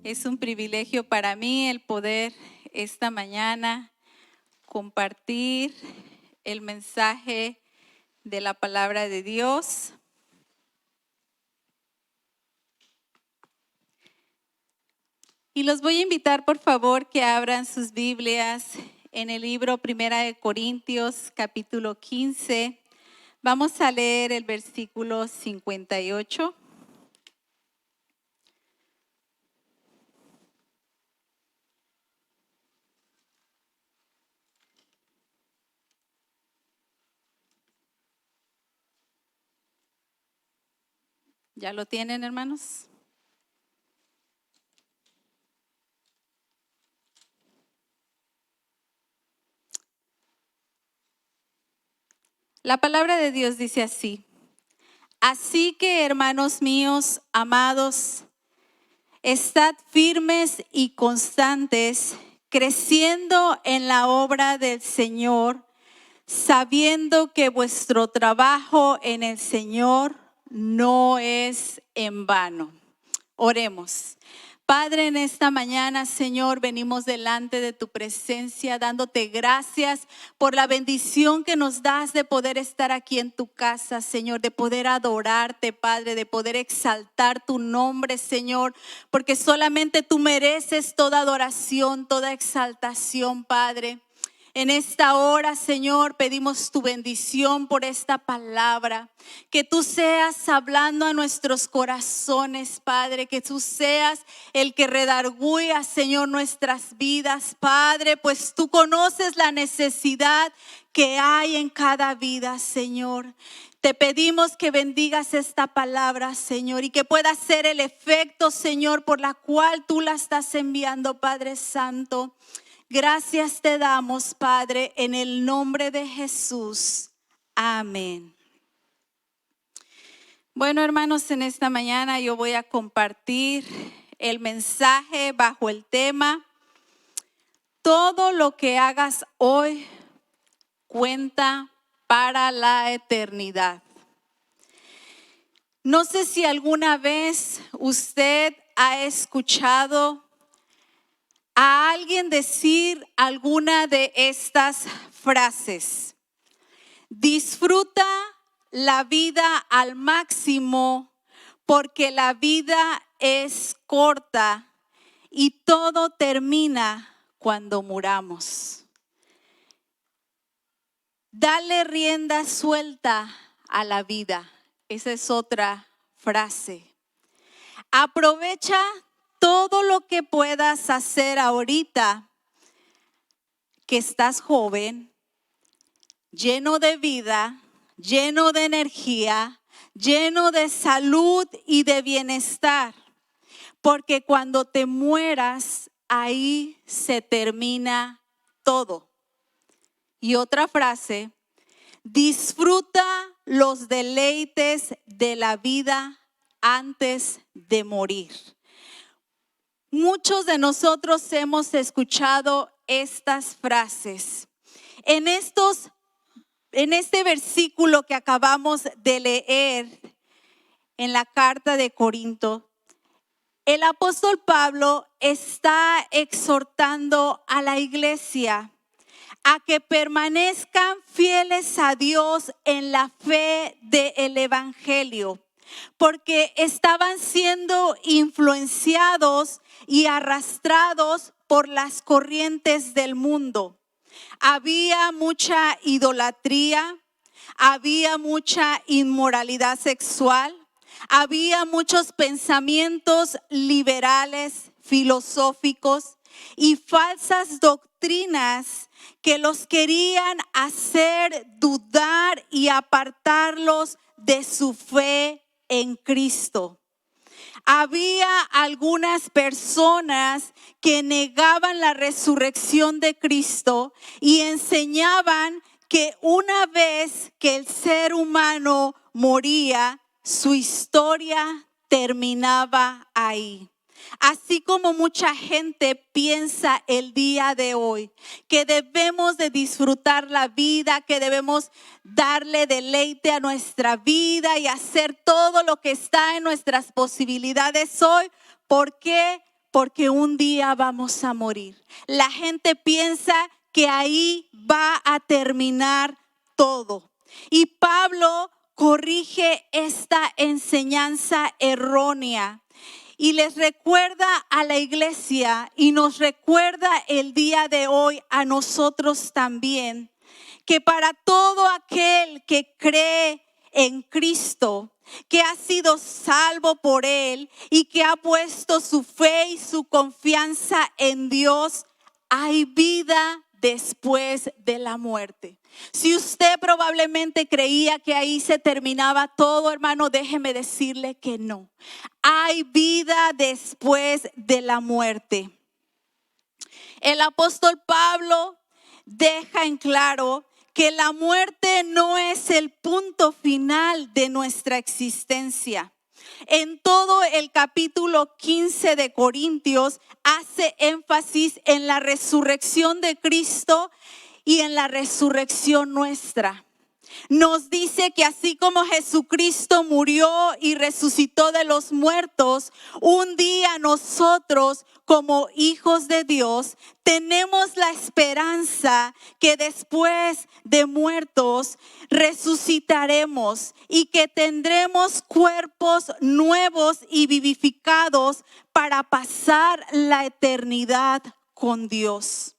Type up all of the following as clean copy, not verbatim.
Es un privilegio para mí el poder esta mañana compartir el mensaje de la palabra de Dios. Y los voy a invitar, por favor, que abran sus Biblias en el libro Primera de Corintios, capítulo 15. Vamos a leer el versículo 58. ¿Ya lo tienen, hermanos? La palabra de Dios dice así: así que, hermanos míos, amados, estad firmes y constantes, creciendo en la obra del Señor, sabiendo que vuestro trabajo en el Señor no es en vano. Oremos. Padre, en esta mañana, Señor, venimos delante de tu presencia dándote gracias por la bendición que nos das de poder estar aquí en tu casa, Señor, de poder adorarte, Padre, de poder exaltar tu nombre, Señor, porque solamente tú mereces toda adoración, toda exaltación, Padre. En esta hora, Señor, pedimos tu bendición por esta palabra. Que tú seas hablando a nuestros corazones, Padre. Que tú seas el que redarguya, Señor, nuestras vidas, Padre. Pues tú conoces la necesidad que hay en cada vida, Señor. Te pedimos que bendigas esta palabra, Señor, y que pueda ser el efecto, Señor, por la cual tú la estás enviando, Padre Santo. Gracias te damos, Padre, en el nombre de Jesús. Amén. Bueno, hermanos, en esta mañana yo voy a compartir el mensaje bajo el tema: todo lo que hagas hoy cuenta para la eternidad. No sé si alguna vez usted ha escuchado a alguien decir alguna de estas frases: disfruta la vida al máximo porque la vida es corta y todo termina cuando muramos. Dale rienda suelta a la vida. Esa es otra frase. Aprovecha todo lo que puedas hacer ahorita que estás joven, lleno de vida, lleno de energía, lleno de salud y de bienestar. Porque cuando te mueras, ahí se termina todo. Y otra frase: disfruta los deleites de la vida antes de morir. Muchos de nosotros hemos escuchado estas frases. En este versículo que acabamos de leer en la carta de Corinto, el apóstol Pablo está exhortando a la iglesia a que permanezcan fieles a Dios en la fe del evangelio, porque estaban siendo influenciados y arrastrados por las corrientes del mundo. Había mucha idolatría, había mucha inmoralidad sexual, había muchos pensamientos liberales, filosóficos y falsas doctrinas que los querían hacer dudar y apartarlos de su fe en Cristo. Había algunas personas que negaban la resurrección de Cristo y enseñaban que una vez que el ser humano moría, su historia terminaba ahí. Así como mucha gente piensa el día de hoy que debemos de disfrutar la vida, que debemos darle deleite a nuestra vida y hacer todo lo que está en nuestras posibilidades hoy. ¿Por qué? porque un día vamos a morir. La gente piensa que ahí va a terminar todo. Y Pablo corrige esta enseñanza errónea y les recuerda a la iglesia y nos recuerda el día de hoy a nosotros también, que para todo aquel que cree en Cristo, que ha sido salvo por Él y que ha puesto su fe y su confianza en Dios, hay vida después de la muerte. Si usted probablemente creía que ahí se terminaba todo, hermano, déjeme decirle que no. Hay vida después de la muerte. El apóstol Pablo deja en claro que la muerte no es el punto final de nuestra existencia. En todo el capítulo 15 de Corintios hace énfasis en la resurrección de Cristo y en la resurrección nuestra. Nos dice que así como Jesucristo murió y resucitó de los muertos, un día nosotros como hijos de Dios tenemos la esperanza que después de muertos resucitaremos y que tendremos cuerpos nuevos y vivificados para pasar la eternidad con Dios.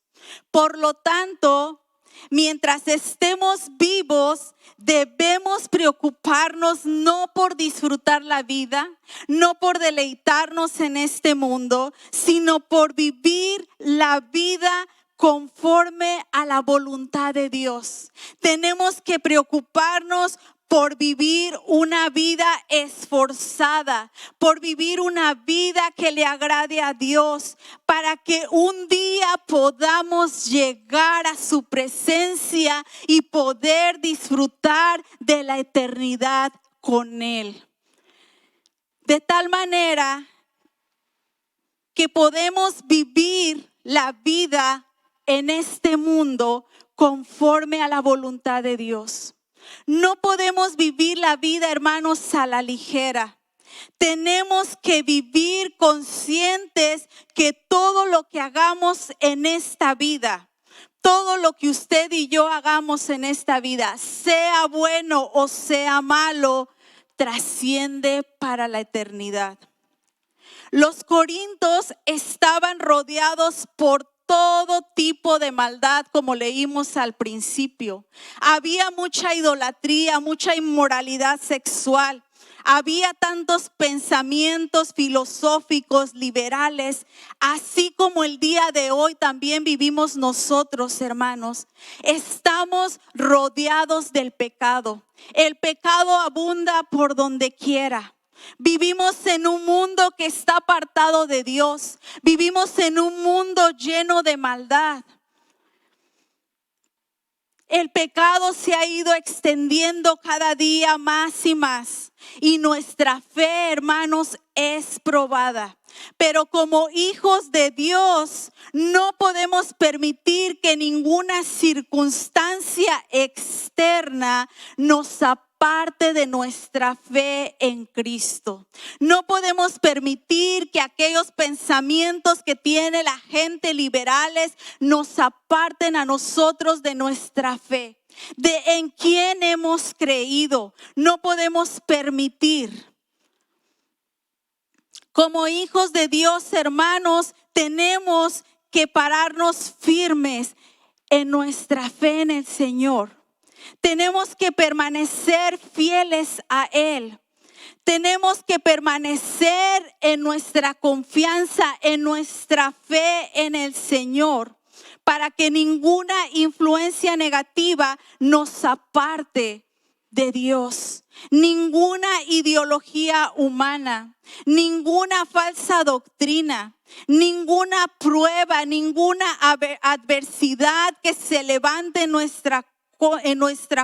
Por lo tanto, mientras estemos vivos, debemos preocuparnos no por disfrutar la vida, no por deleitarnos en este mundo, sino por vivir la vida conforme a la voluntad de Dios. Tenemos que preocuparnos por vivir una vida esforzada, por vivir una vida que le agrade a Dios, para que un día podamos llegar a su presencia y poder disfrutar de la eternidad con Él. De tal manera que podemos vivir la vida en este mundo conforme a la voluntad de Dios. No podemos vivir la vida, hermanos, a la ligera. Tenemos que vivir conscientes que todo lo que hagamos en esta vida, todo lo que usted y yo hagamos en esta vida, sea bueno o sea malo, trasciende para la eternidad. Los corintios estaban rodeados por todo tipo de maldad, como leímos al principio. Había mucha idolatría, mucha inmoralidad sexual. Había tantos pensamientos filosóficos, liberales, así como el día de hoy también vivimos nosotros, hermanos. Estamos rodeados del pecado. El pecado abunda por donde quiera. Vivimos en un mundo que está apartado de Dios. Vivimos en un mundo lleno de maldad. El pecado se ha ido extendiendo cada día más y más. Y nuestra fe, hermanos, es probada. Pero como hijos de Dios, no podemos permitir que ninguna circunstancia externa nos aparte de nuestra fe en Cristo. No podemos permitir que aquellos pensamientos que tiene la gente liberales nos aparten a nosotros de nuestra fe, de en quién hemos creído. No podemos permitir. Como hijos de Dios, hermanos, tenemos que pararnos firmes en nuestra fe en el Señor. Tenemos que permanecer fieles a Él. Tenemos que permanecer en nuestra confianza, en nuestra fe en el Señor, para que ninguna influencia negativa nos aparte de Dios. Ninguna ideología humana, ninguna falsa doctrina, ninguna prueba, ninguna adversidad que se levante en nuestra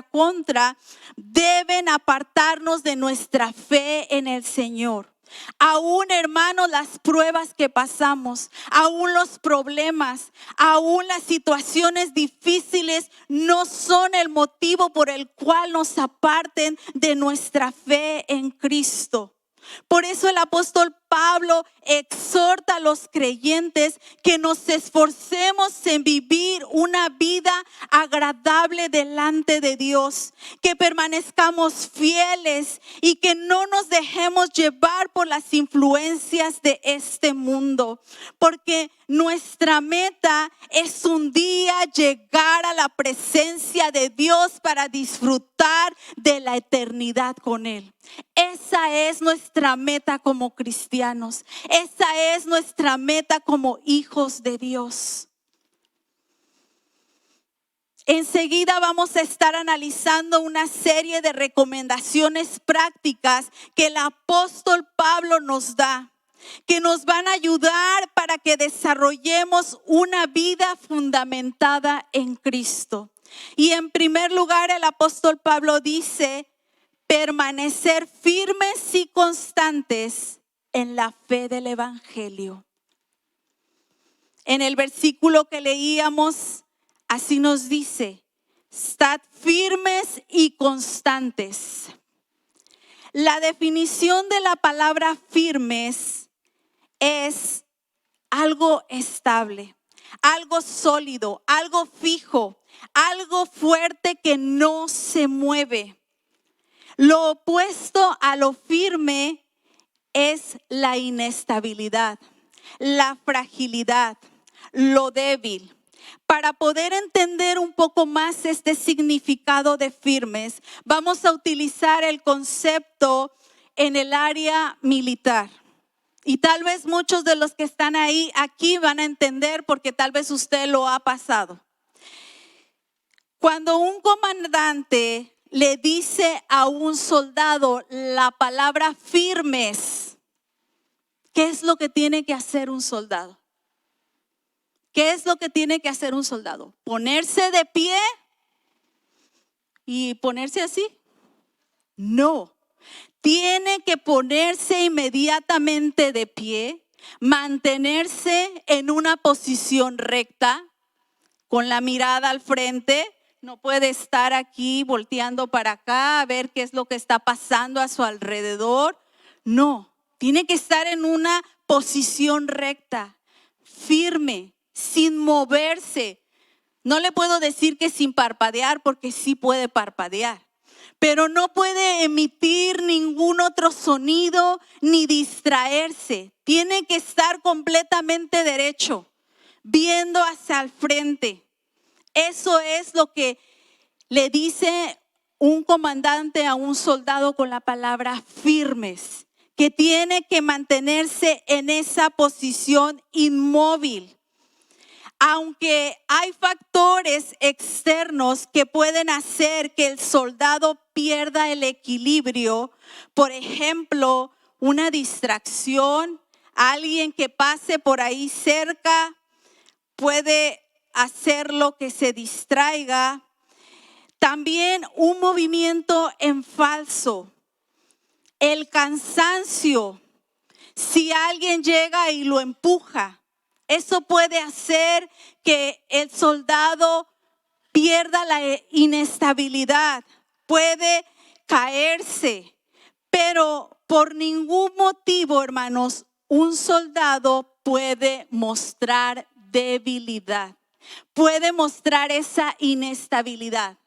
contra deben apartarnos de nuestra fe en el Señor. Aún, hermanos, las pruebas que pasamos, aún los problemas, aún las situaciones difíciles no son el motivo por el cual nos aparten de nuestra fe en Cristo. Por eso el apóstol Pablo exhorta a los creyentes que nos esforcemos en vivir una vida agradable delante de Dios, que permanezcamos fieles y que no nos dejemos llevar por las influencias de este mundo, porque nuestra meta es un día llegar a la presencia de Dios para disfrutar de la eternidad con Él. Esa es nuestra meta como cristianos. Esa es nuestra meta como hijos de Dios. Enseguida vamos a estar analizando una serie de recomendaciones prácticas que el apóstol Pablo nos da, que nos van a ayudar para que desarrollemos una vida fundamentada en Cristo. Y en primer lugar, el apóstol Pablo dice: permanecer firmes y constantes en la fe del evangelio. En el versículo que leíamos, así nos dice: estad firmes y constantes. La definición de la palabra firmes es algo estable, algo sólido, algo fijo, algo fuerte que no se mueve. Lo opuesto a lo firme es la inestabilidad, la fragilidad, lo débil. Para poder entender un poco más este significado de firmes, vamos a utilizar el concepto en el área militar. Y tal vez muchos de los que están aquí van a entender, porque tal vez usted lo ha pasado. Cuando un comandante le dice a un soldado la palabra firmes, ¿qué es lo que tiene que hacer un soldado? ¿Qué es lo que tiene que hacer un soldado? ¿Ponerse de pie y ponerse así? No, tiene que ponerse inmediatamente de pie, mantenerse en una posición recta, con la mirada al frente. No puede estar aquí volteando para acá a ver qué es lo que está pasando a su alrededor. No, tiene que estar en una posición recta, firme, sin moverse. No le puedo decir que sin parpadear, porque sí puede parpadear, pero no puede emitir ningún otro sonido ni distraerse. Tiene que estar completamente derecho, viendo hacia el frente. Eso es lo que le dice un comandante a un soldado con la palabra firmes, que tiene que mantenerse en esa posición inmóvil. Aunque hay factores externos que pueden hacer que el soldado pierda el equilibrio, por ejemplo, una distracción, alguien que pase por ahí cerca puede hacerlo que se distraiga. También un movimiento en falso, el cansancio. Si alguien llega y lo empuja, eso puede hacer que el soldado pierda la inestabilidad, puede caerse, pero por ningún motivo, hermanos, un soldado puede mostrar debilidad, puede mostrar esa inestabilidad.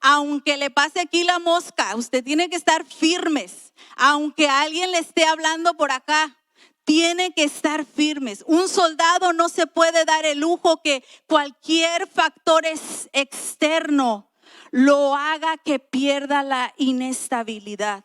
Aunque le pase aquí la mosca, usted tiene que estar firmes. Aunque alguien le esté hablando por acá, tiene que estar firmes. Un soldado no se puede dar el lujo que cualquier factor externo lo haga que pierda la inestabilidad.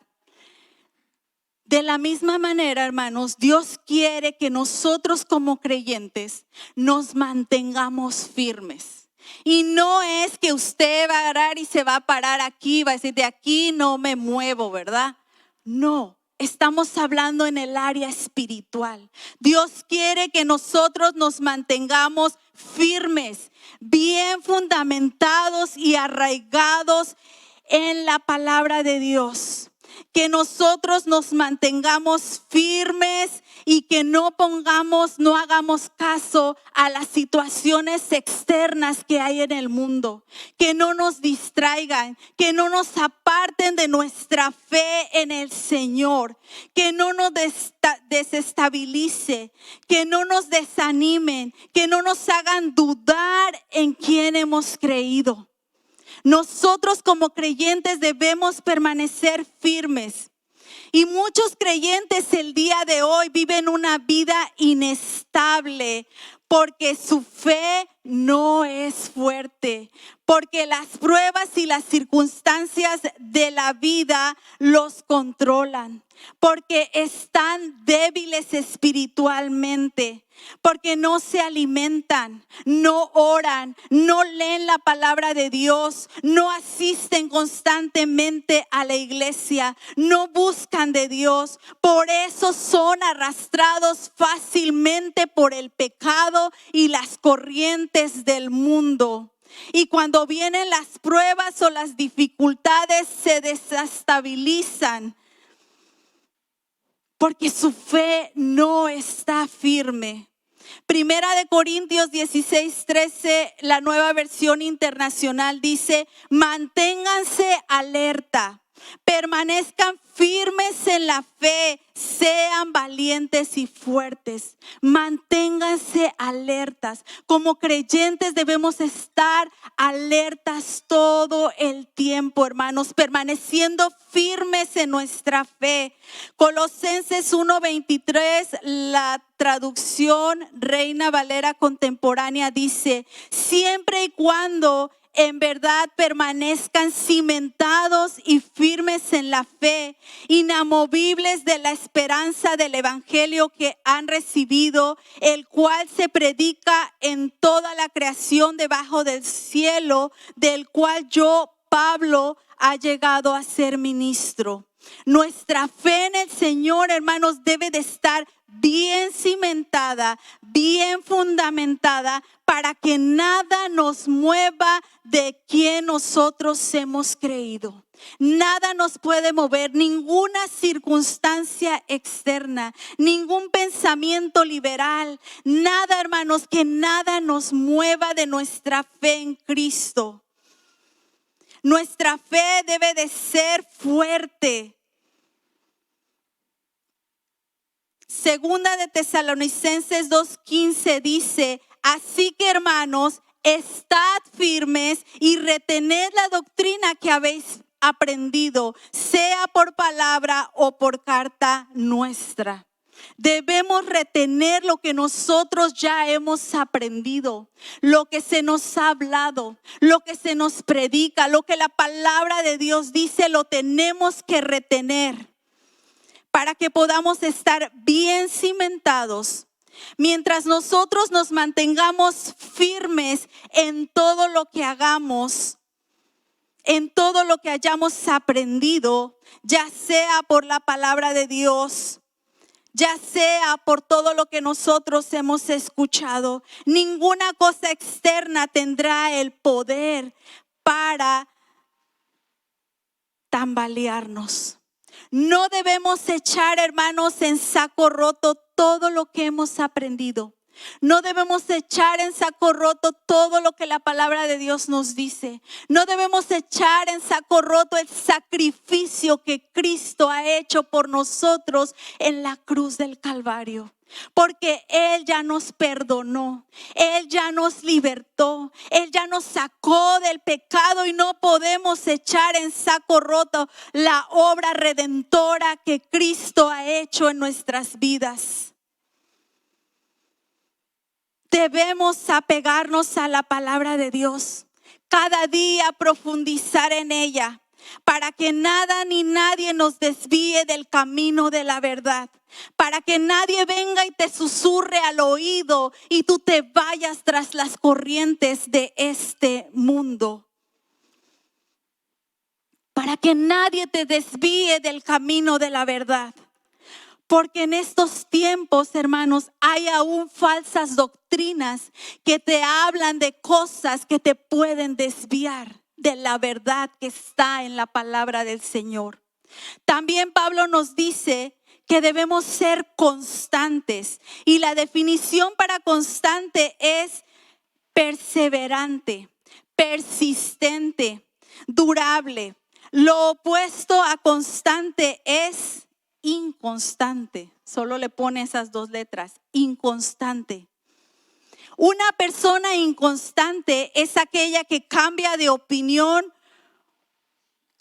De la misma manera, hermanos, Dios quiere que nosotros como creyentes nos mantengamos firmes. Y no es que usted va a agarrar y se va a parar aquí, va a decir: de aquí no me muevo, ¿verdad? No. Estamos hablando en el área espiritual. Dios quiere que nosotros nos mantengamos firmes, bien fundamentados y arraigados en la palabra de Dios. Que nosotros nos mantengamos firmes y que no hagamos caso a las situaciones externas que hay en el mundo, que no nos distraigan, que no nos aparten de nuestra fe en el Señor, que no nos desestabilice, que no nos desanimen, que no nos hagan dudar en quién hemos creído. Nosotros como creyentes debemos permanecer firmes. Y muchos creyentes el día de hoy viven una vida inestable porque su fe no es fuerte, porque las pruebas y las circunstancias de la vida los controlan, porque están débiles espiritualmente, porque no se alimentan, no oran, no leen la palabra de Dios, no asisten constantemente a la iglesia, no buscan de Dios. Por eso son arrastrados fácilmente por el pecado y las corrientes del mundo. Y cuando vienen las pruebas o las dificultades, se desestabilizan porque su fe no está firme. Primera de Corintios 16:13, la Nueva Versión Internacional dice: manténganse alerta, permanezcan firmes en la fe, sean valientes y fuertes. Manténganse alertas. Como creyentes debemos estar alertas todo el tiempo, hermanos, permaneciendo firmes en nuestra fe. Colosenses 1:23, la traducción Reina Valera contemporánea dice: siempre y cuando en verdad permanezcan cimentados y firmes en la fe, inamovibles de la esperanza del evangelio que han recibido, el cual se predica en toda la creación debajo del cielo, del cual yo, Pablo, ha llegado a ser ministro. Nuestra fe en el Señor, hermanos, debe de estar bien cimentada, bien fundamentada, para que nada nos mueva de quien nosotros hemos creído. Nada nos puede mover, ninguna circunstancia externa, ningún pensamiento liberal, nada, hermanos, que nada nos mueva de nuestra fe en Cristo. Nuestra fe debe de ser fuerte. Segunda de Tesalonicenses 2:15 dice: así que, hermanos, estad firmes y retened la doctrina que habéis aprendido, sea por palabra o por carta nuestra. Debemos retener lo que nosotros ya hemos aprendido, lo que se nos ha hablado, lo que se nos predica, lo que la palabra de Dios dice, lo tenemos que retener para que podamos estar bien cimentados. Mientras nosotros nos mantengamos firmes en todo lo que hagamos, en todo lo que hayamos aprendido, ya sea por la palabra de Dios, ya sea por todo lo que nosotros hemos escuchado, ninguna cosa externa tendrá el poder para tambalearnos. No debemos echar, hermanos, en saco roto todo lo que hemos aprendido. No debemos echar en saco roto todo lo que la palabra de Dios nos dice. No debemos echar en saco roto el sacrificio que Cristo ha hecho por nosotros en la cruz del Calvario. Porque Él ya nos perdonó, Él ya nos libertó, Él ya nos sacó del pecado y no podemos echar en saco roto la obra redentora que Cristo ha hecho en nuestras vidas. Debemos apegarnos a la palabra de Dios, cada día profundizar en ella, para que nada ni nadie nos desvíe del camino de la verdad. Para que nadie venga y te susurre al oído y tú te vayas tras las corrientes de este mundo. Para que nadie te desvíe del camino de la verdad. Porque en estos tiempos, hermanos, hay aún falsas doctrinas que te hablan de cosas que te pueden desviar de la verdad que está en la palabra del Señor. También Pablo nos dice que debemos ser constantes. Y la definición para constante es perseverante, persistente, durable. Lo opuesto a constante es inconstante. Solo le pone esas dos letras, inconstante. Una persona inconstante es aquella que cambia de opinión,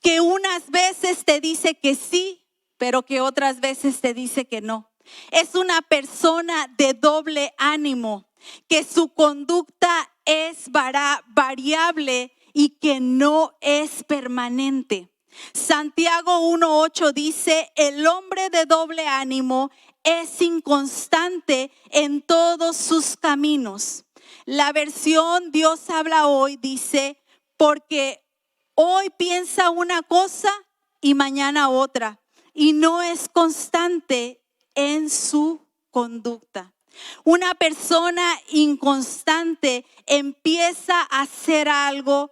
que unas veces te dice que sí, pero que otras veces te dice que no. Es una persona de doble ánimo, que su conducta es variable y que no es permanente. Santiago 1:8 dice, el hombre de doble ánimo es inconstante en todos sus caminos. La versión Dios habla hoy dice, porque hoy piensa una cosa y mañana otra, y no es constante en su conducta. Una persona inconstante empieza a hacer algo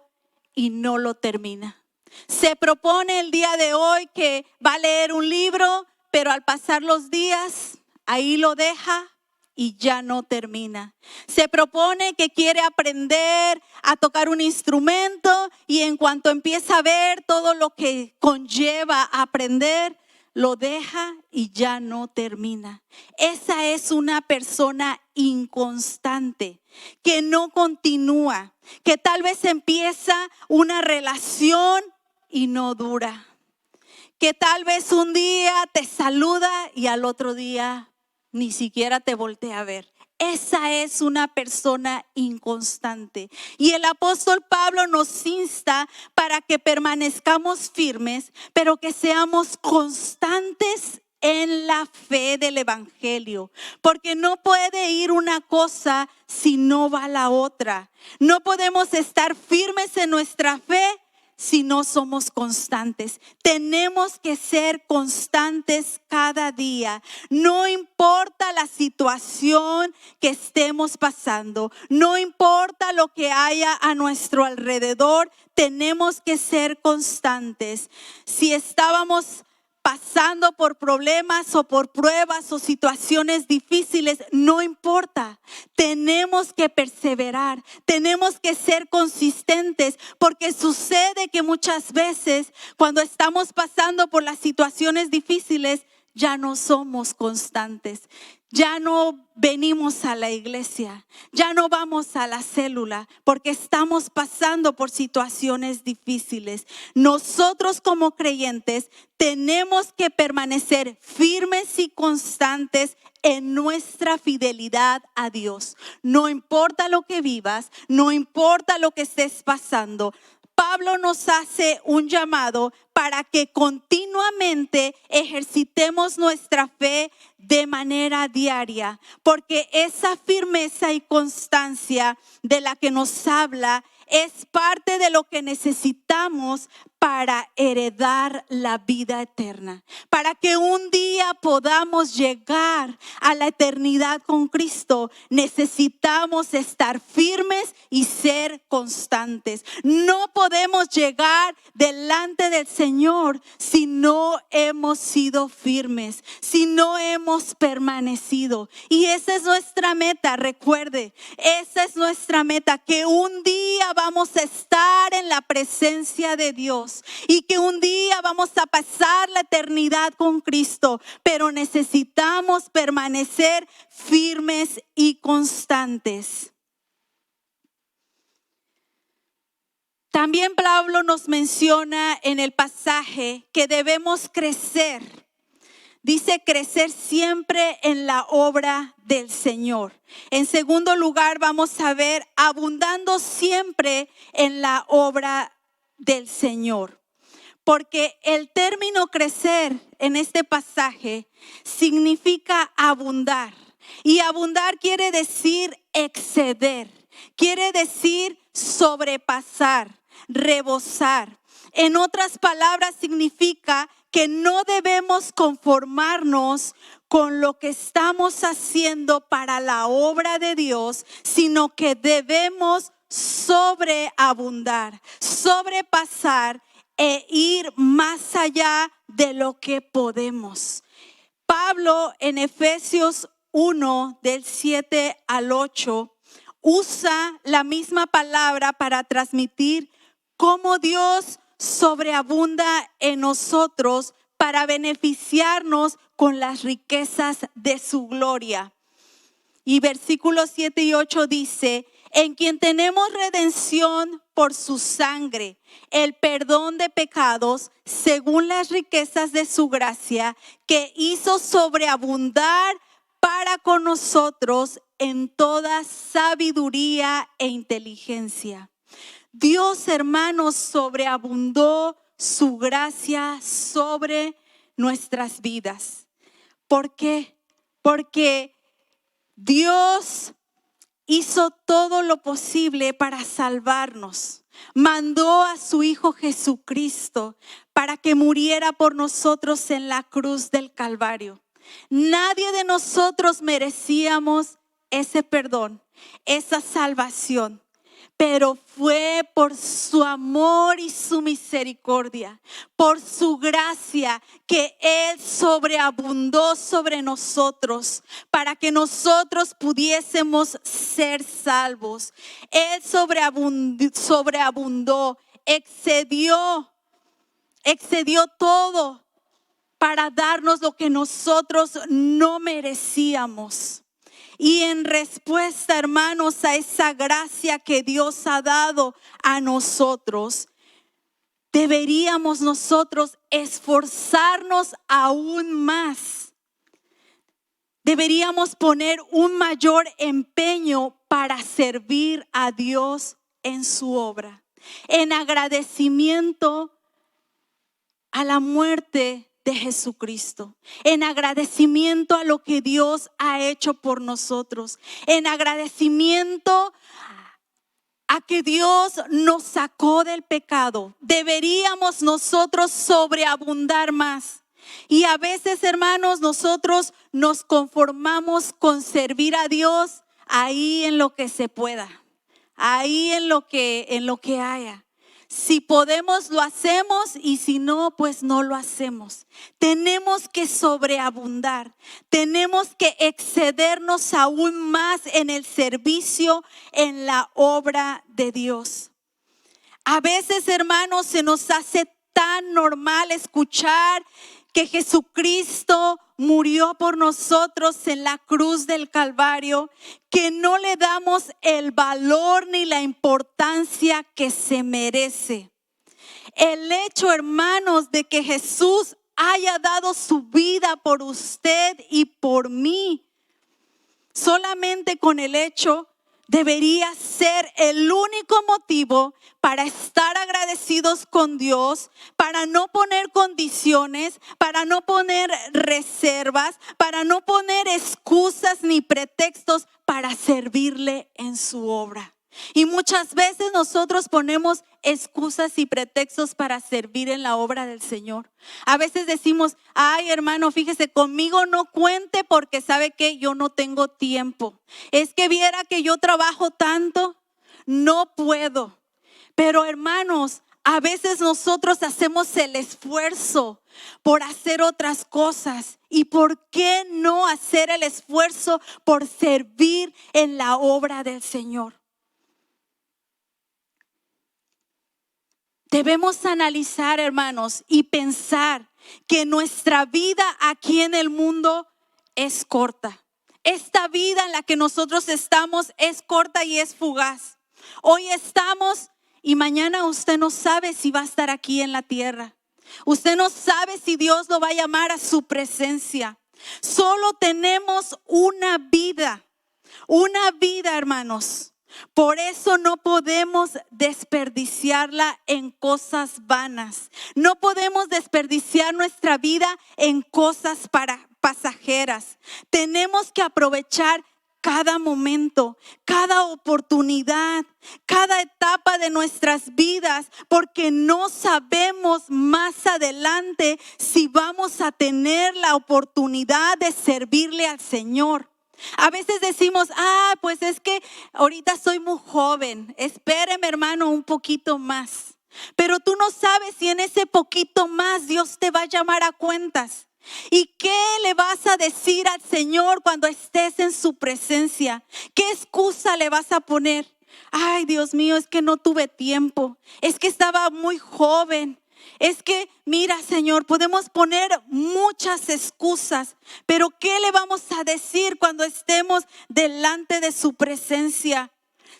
y no lo termina. Se propone el día de hoy que va a leer un libro, pero al pasar los días, ahí lo deja y ya no termina. Se propone que quiere aprender a tocar un instrumento y en cuanto empieza a ver todo lo que conlleva aprender, lo deja y ya no termina. Esa es una persona inconstante, que no continúa, que tal vez empieza una relación y no dura, que tal vez un día te saluda y al otro día ni siquiera te voltea a ver. Esa es una persona inconstante. Y el apóstol Pablo nos insta para que permanezcamos firmes, pero que seamos constantes en la fe del evangelio. Porque no puede ir una cosa si no va la otra. No podemos estar firmes en nuestra fe si no somos constantes. Tenemos que ser constantes cada día. No importa la situación que estemos pasando, no importa lo que haya a nuestro alrededor, tenemos que ser constantes. Si estábamos pasando por problemas o por pruebas o situaciones difíciles, no importa. Tenemos que perseverar, tenemos que ser consistentes, porque sucede que muchas veces cuando estamos pasando por las situaciones difíciles, ya no somos constantes. Ya no venimos a la iglesia, ya no vamos a la célula porque estamos pasando por situaciones difíciles. Nosotros como creyentes tenemos que permanecer firmes y constantes en nuestra fidelidad a Dios. No importa lo que vivas, no importa lo que estés pasando. Pablo nos hace un llamado para que continuamente ejercitemos nuestra fe de manera diaria, porque esa firmeza y constancia de la que nos habla es parte de lo que necesitamos para heredar la vida eterna, para que un día podamos llegar a la eternidad con Cristo. Necesitamos estar firmes y ser constantes. No podemos llegar delante del Señor si no hemos sido firmes, si no hemos permanecido. Y esa es nuestra meta, recuerde, esa es nuestra meta, que un día vamos a estar en la presencia de Dios y que un día vamos a pasar la eternidad con Cristo, pero necesitamos permanecer firmes y constantes. También Pablo nos menciona en el pasaje que debemos crecer. Dice crecer siempre en la obra del Señor. En segundo lugar, vamos a ver abundando siempre en la obra del Señor. Porque el término crecer en este pasaje significa abundar. Y abundar quiere decir exceder, quiere decir sobrepasar, rebosar. En otras palabras, significa que no debemos conformarnos con lo que estamos haciendo para la obra de Dios, sino que debemos sobreabundar, sobrepasar e ir más allá de lo que podemos. Pablo en Efesios 1 del 7 al 8 usa la misma palabra para transmitir cómo Dios sobreabunda en nosotros para beneficiarnos con las riquezas de su gloria. Y versículos 7 y 8 dice: en quien tenemos redención por su sangre, el perdón de pecados, según las riquezas de su gracia, que hizo sobreabundar para con nosotros en toda sabiduría e inteligencia. Dios, hermanos, sobreabundó su gracia sobre nuestras vidas. ¿Por qué? Porque Dios hizo todo lo posible para salvarnos. Mandó a su Hijo Jesucristo para que muriera por nosotros en la cruz del Calvario. Nadie de nosotros merecíamos ese perdón, esa salvación. Pero fue por su amor y su misericordia, por su gracia, que Él sobreabundó sobre nosotros para que nosotros pudiésemos ser salvos. Él sobreabundó, excedió todo para darnos lo que nosotros no merecíamos. Y en respuesta, hermanos, a esa gracia que Dios ha dado a nosotros, deberíamos nosotros esforzarnos aún más. Deberíamos poner un mayor empeño para servir a Dios en su obra, en agradecimiento a la muerte de Jesucristo, en agradecimiento a lo que Dios ha hecho por nosotros, en agradecimiento a que Dios nos sacó del pecado. Deberíamos nosotros sobreabundar más. Y a veces, hermanos, nosotros nos conformamos con servir a Dios ahí en lo que se pueda, ahí en lo que haya. Si podemos, lo hacemos, y si no, pues no lo hacemos. Tenemos que sobreabundar, tenemos que excedernos aún más en el servicio, en la obra de Dios. A veces, hermanos, se nos hace tan normal escuchar que Jesucristo murió por nosotros en la cruz del Calvario, que no le damos el valor ni la importancia que se merece. El hecho, hermanos, de que Jesús haya dado su vida por usted y por mí, solamente con el hecho, debería ser el único motivo para estar agradecidos con Dios, para no poner condiciones, para no poner reservas, para no poner excusas ni pretextos para servirle en su obra. Y muchas veces nosotros ponemos excusas y pretextos para servir en la obra del Señor. A veces decimos: ay, hermano, fíjese, conmigo no cuente porque sabe que yo no tengo tiempo. Es que viera que yo trabajo tanto, no puedo. Pero, hermanos, a veces nosotros hacemos el esfuerzo por hacer otras cosas. ¿Y por qué no hacer el esfuerzo por servir en la obra del Señor? Debemos analizar, hermanos, y pensar que nuestra vida aquí en el mundo es corta. Esta vida en la que nosotros estamos es corta y es fugaz. Hoy estamos y mañana usted no sabe si va a estar aquí en la tierra. Usted no sabe si Dios lo va a llamar a su presencia. Solo tenemos una vida, hermanos. Por eso no podemos desperdiciarla en cosas vanas. No podemos desperdiciar nuestra vida en cosas pasajeras. Tenemos que aprovechar cada momento, cada oportunidad, cada etapa de nuestras vidas, porque no sabemos más adelante si vamos a tener la oportunidad de servirle al Señor. A veces decimos: pues es que ahorita soy muy joven, espéreme, hermano, un poquito más. Pero tú no sabes si en ese poquito más Dios te va a llamar a cuentas. ¿Y qué le vas a decir al Señor cuando estés en su presencia? ¿Qué excusa le vas a poner? Ay, Dios mío, es que no tuve tiempo. Es que estaba muy joven. Es que, mira, Señor, podemos poner muchas excusas, pero ¿qué le vamos a decir cuando estemos delante de su presencia?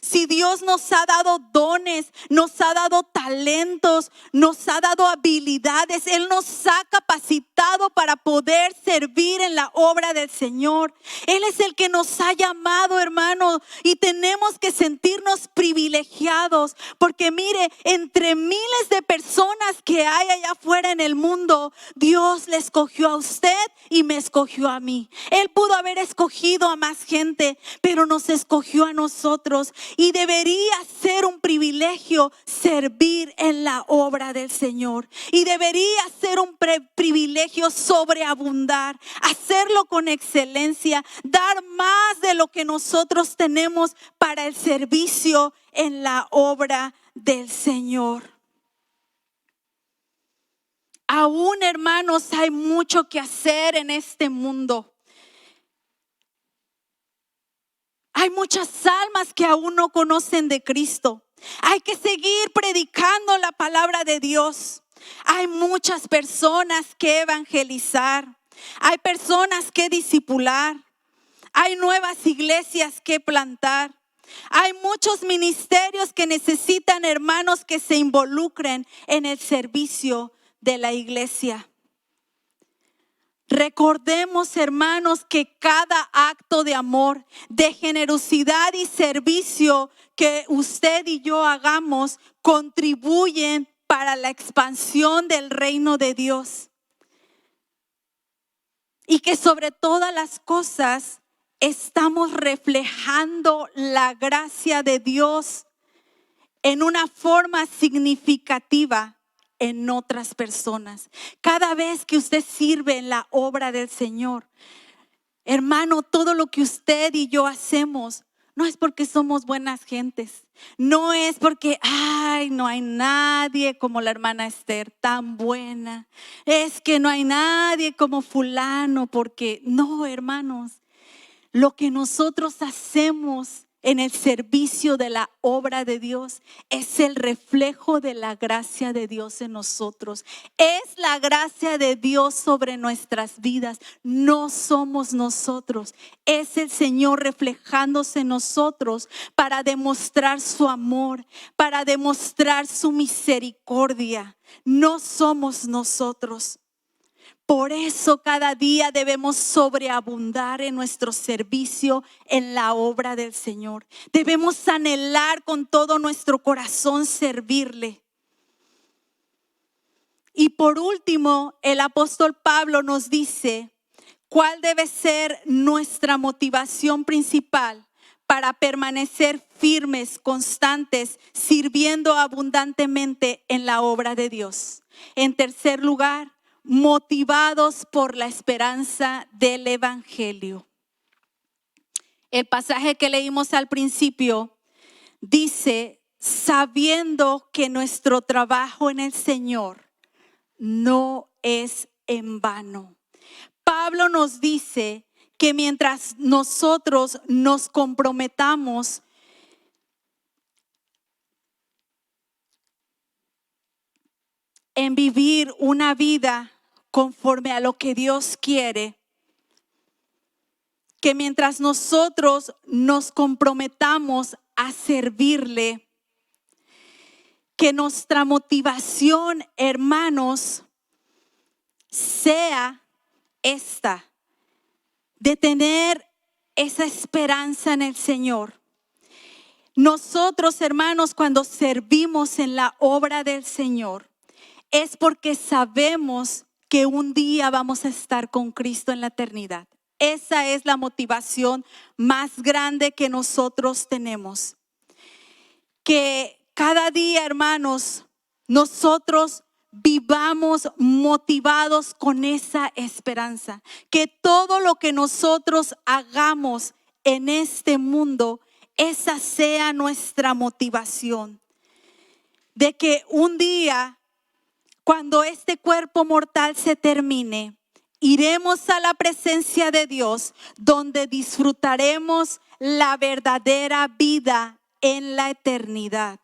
Si Dios nos ha dado dones, nos ha dado talentos, nos ha dado habilidades, Él nos ha capacitado para poder servir en la obra del Señor. Él es el que nos ha llamado, hermano, y tenemos que sentirnos privilegiados, porque mire, entre miles de personas que hay allá afuera en el mundo, Dios le escogió a usted y me escogió a mí. Él pudo haber escogido a más gente, pero nos escogió a nosotros. Y debería ser un privilegio servir en la obra del Señor. Y debería ser un privilegio sobreabundar, hacerlo con excelencia, dar más de lo que nosotros tenemos para el servicio en la obra del Señor. Aún, hermanos, hay mucho que hacer en este mundo. Hay muchas almas que aún no conocen de Cristo. Hay que seguir predicando la palabra de Dios. Hay muchas personas que evangelizar. Hay personas que discipular. Hay nuevas iglesias que plantar. Hay muchos ministerios que necesitan hermanos que se involucren en el servicio de la iglesia. Recordemos, hermanos, que cada acto de amor, de generosidad y servicio que usted y yo hagamos contribuyen para la expansión del reino de Dios. Y que sobre todas las cosas estamos reflejando la gracia de Dios en una forma significativa en otras personas. Cada vez que usted sirve en la obra del Señor, hermano, todo lo que usted y yo hacemos no es porque somos buenas gentes, no es porque, ay, no hay nadie como la hermana Esther, tan buena, es que no hay nadie como fulano, porque no, hermanos, lo que nosotros hacemos en el servicio de la obra de Dios es el reflejo de la gracia de Dios en nosotros. Es la gracia de Dios sobre nuestras vidas. No somos nosotros. Es el Señor reflejándose en nosotros para demostrar su amor, para demostrar su misericordia. No somos nosotros. Por eso cada día debemos sobreabundar en nuestro servicio en la obra del Señor. Debemos anhelar con todo nuestro corazón servirle. Y por último, el apóstol Pablo nos dice cuál debe ser nuestra motivación principal para permanecer firmes, constantes, sirviendo abundantemente en la obra de Dios. En tercer lugar, motivados por la esperanza del evangelio. El pasaje que leímos al principio dice, sabiendo que nuestro trabajo en el Señor no es en vano. Pablo nos dice que mientras nosotros nos comprometamos en vivir una vida conforme a lo que Dios quiere, que mientras nosotros nos comprometamos a servirle, que nuestra motivación, hermanos, sea esta, de tener esa esperanza en el Señor. Nosotros, hermanos, cuando servimos en la obra del Señor, es porque sabemos que un día vamos a estar con Cristo en la eternidad. Esa es la motivación más grande que nosotros tenemos. Que cada día, hermanos, nosotros vivamos motivados con esa esperanza. Que todo lo que nosotros hagamos en este mundo, esa sea nuestra motivación. De que un día, cuando este cuerpo mortal se termine, iremos a la presencia de Dios, donde disfrutaremos la verdadera vida en la eternidad.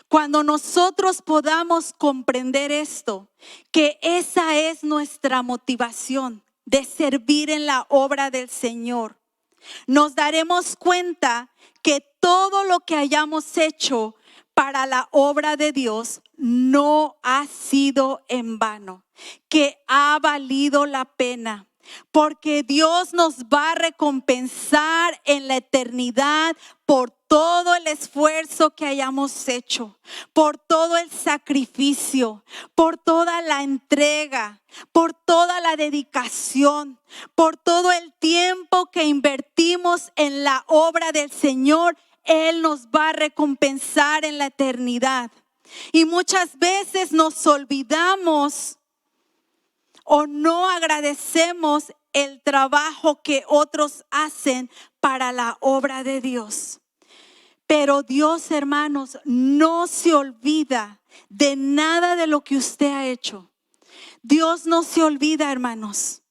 Cuando nosotros podamos comprender esto, que esa es nuestra motivación de servir en la obra del Señor, nos daremos cuenta que todo lo que hayamos hecho para la obra de Dios no ha sido en vano, que ha valido la pena. Porque Dios nos va a recompensar en la eternidad por todo el esfuerzo que hayamos hecho, por todo el sacrificio, por toda la entrega, por toda la dedicación, por todo el tiempo que invertimos en la obra del Señor. Él nos va a recompensar en la eternidad. Y muchas veces nos olvidamos o no agradecemos el trabajo que otros hacen para la obra de Dios. Pero Dios, hermanos, no se olvida de nada de lo que usted ha hecho. Dios no se olvida, hermanos.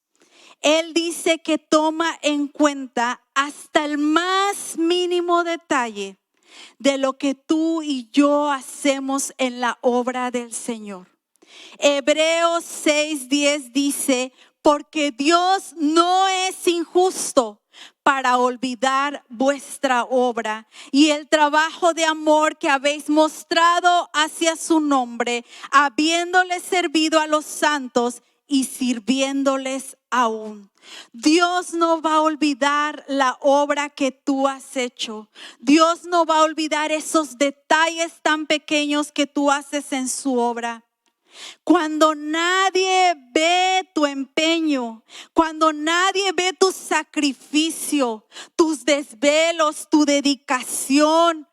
Él dice que toma en cuenta hasta el más mínimo detalle de lo que tú y yo hacemos en la obra del Señor. Hebreos 6:10 dice, porque Dios no es injusto para olvidar vuestra obra y el trabajo de amor que habéis mostrado hacia su nombre, habiéndoles servido a los santos y sirviéndoles aún. Dios no va a olvidar la obra que tú has hecho. Dios no va a olvidar esos detalles tan pequeños que tú haces en su obra. Cuando nadie ve tu empeño, cuando nadie ve tu sacrificio, tus desvelos, tu dedicación,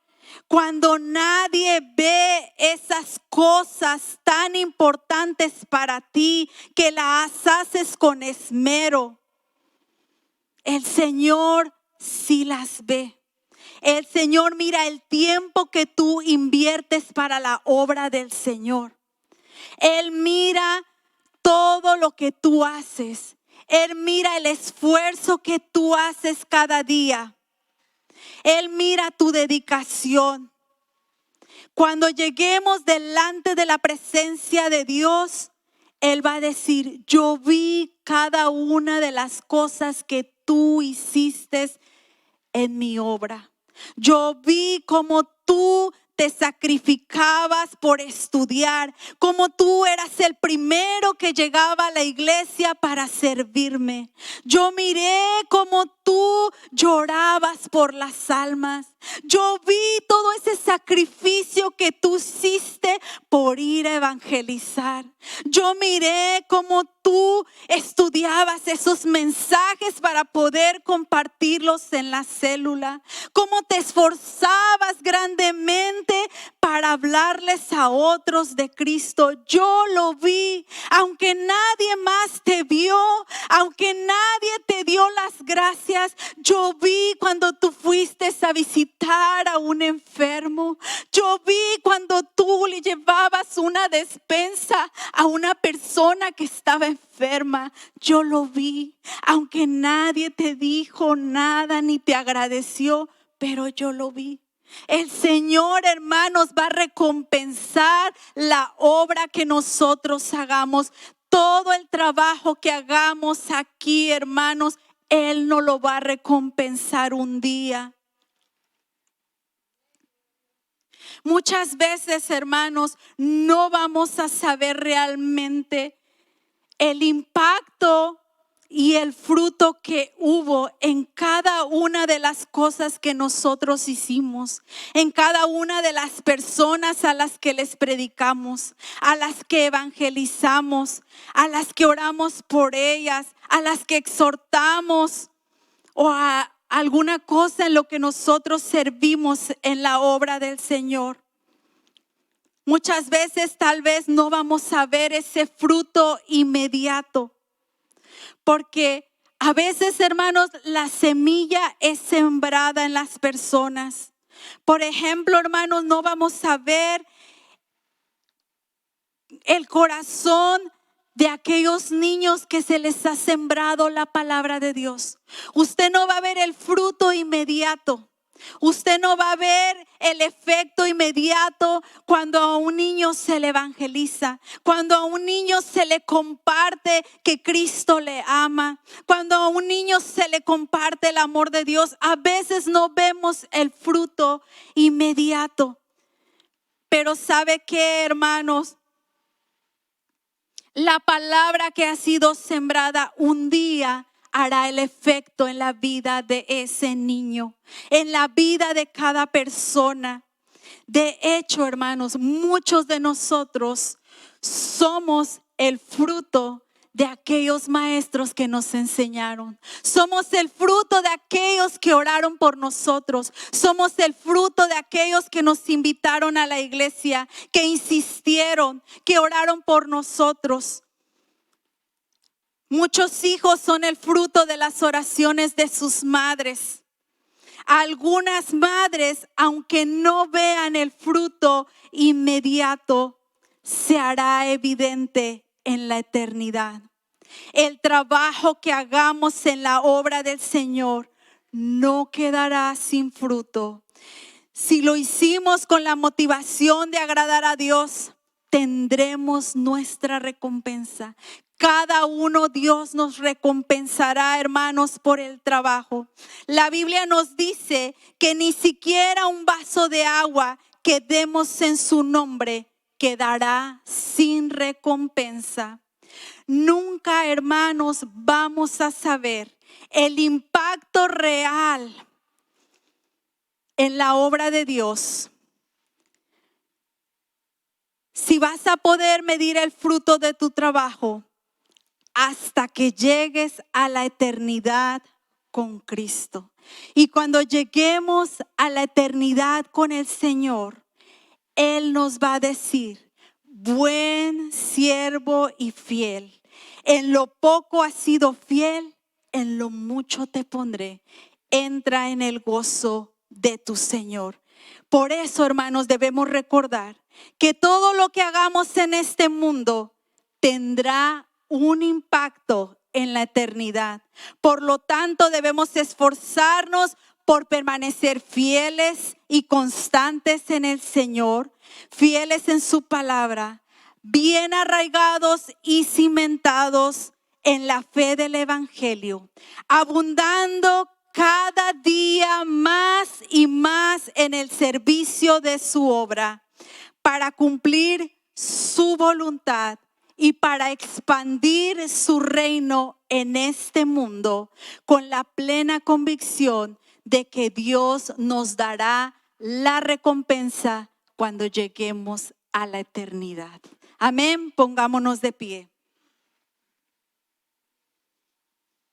cuando nadie ve esas cosas tan importantes para ti que las haces con esmero, el Señor sí las ve. El Señor mira el tiempo que tú inviertes para la obra del Señor. Él mira todo lo que tú haces. Él mira el esfuerzo que tú haces cada día. Él mira tu dedicación. Cuando lleguemos delante de la presencia de Dios, Él va a decir, yo vi cada una de las cosas que tú hiciste en mi obra. Yo vi cómo tú te sacrificabas por estudiar, como tú eras el primero que llegaba a la iglesia para servirme. Yo miré cómo tú llorabas por las almas. Yo vi todo ese sacrificio que tú hiciste por ir a evangelizar. Yo miré cómo tú estudiabas esos mensajes para poder compartirlos en la célula. Cómo te esforzabas grandemente para hablarles a otros de Cristo. Yo lo vi, aunque nadie más te vio, aunque nadie te dio las gracias. Yo vi cuando tú fuiste a visitar a un enfermo. Yo vi cuando tú le llevabas una despensa a una persona que estaba enferma. Yo lo vi, aunque nadie te dijo nada ni te agradeció, pero yo lo vi. El Señor, hermanos, va a recompensar la obra que nosotros hagamos. Todo el trabajo que hagamos aquí, hermanos, Él nos lo va a recompensar un día. Muchas veces, hermanos, no vamos a saber realmente el impacto y el fruto que hubo en cada una de las cosas que nosotros hicimos, en cada una de las personas a las que les predicamos, a las que evangelizamos, a las que oramos por ellas, a las que exhortamos o a alguna cosa en lo que nosotros servimos en la obra del Señor. Muchas veces tal vez no vamos a ver ese fruto inmediato. Porque a veces, hermanos, la semilla es sembrada en las personas. Por ejemplo, hermanos, no vamos a ver el corazón de aquellos niños que se les ha sembrado la palabra de Dios. Usted no va a ver el fruto inmediato. Usted no va a ver el efecto inmediato cuando a un niño se le evangeliza, cuando a un niño se le comparte que Cristo le ama, cuando a un niño se le comparte el amor de Dios. A veces no vemos el fruto inmediato. Pero ¿sabe qué, hermanos? La palabra que ha sido sembrada un día hará el efecto en la vida de ese niño, en la vida de cada persona. De hecho, hermanos, muchos de nosotros somos el fruto de aquellos maestros que nos enseñaron. Somos el fruto de aquellos que oraron por nosotros. Somos el fruto de aquellos que nos invitaron a la iglesia, que insistieron, que oraron por nosotros. Muchos hijos son el fruto de las oraciones de sus madres. Algunas madres, aunque no vean el fruto inmediato, se hará evidente en la eternidad. El trabajo que hagamos en la obra del Señor no quedará sin fruto. Si lo hicimos con la motivación de agradar a Dios, tendremos nuestra recompensa. Cada uno Dios nos recompensará, hermanos, por el trabajo. La Biblia nos dice que ni siquiera un vaso de agua que demos en su nombre quedará sin recompensa. Nunca, hermanos, vamos a saber el impacto real en la obra de Dios. Si vas a poder medir el fruto de tu trabajo hasta que llegues a la eternidad con Cristo. Y cuando lleguemos a la eternidad con el Señor, Él nos va a decir: buen siervo y fiel. En lo poco has sido fiel, en lo mucho te pondré. Entra en el gozo de tu Señor. Por eso, hermanos, debemos recordar que todo lo que hagamos en este mundo tendrá un impacto en la eternidad. Por lo tanto, debemos esforzarnos por permanecer fieles y constantes en el Señor, fieles en su palabra, bien arraigados y cimentados en la fe del Evangelio, abundando cada día más y más en el servicio de su obra, para cumplir su voluntad y para expandir su reino en este mundo, con la plena convicción de que Dios nos dará la recompensa cuando lleguemos a la eternidad. Amén. Pongámonos de pie.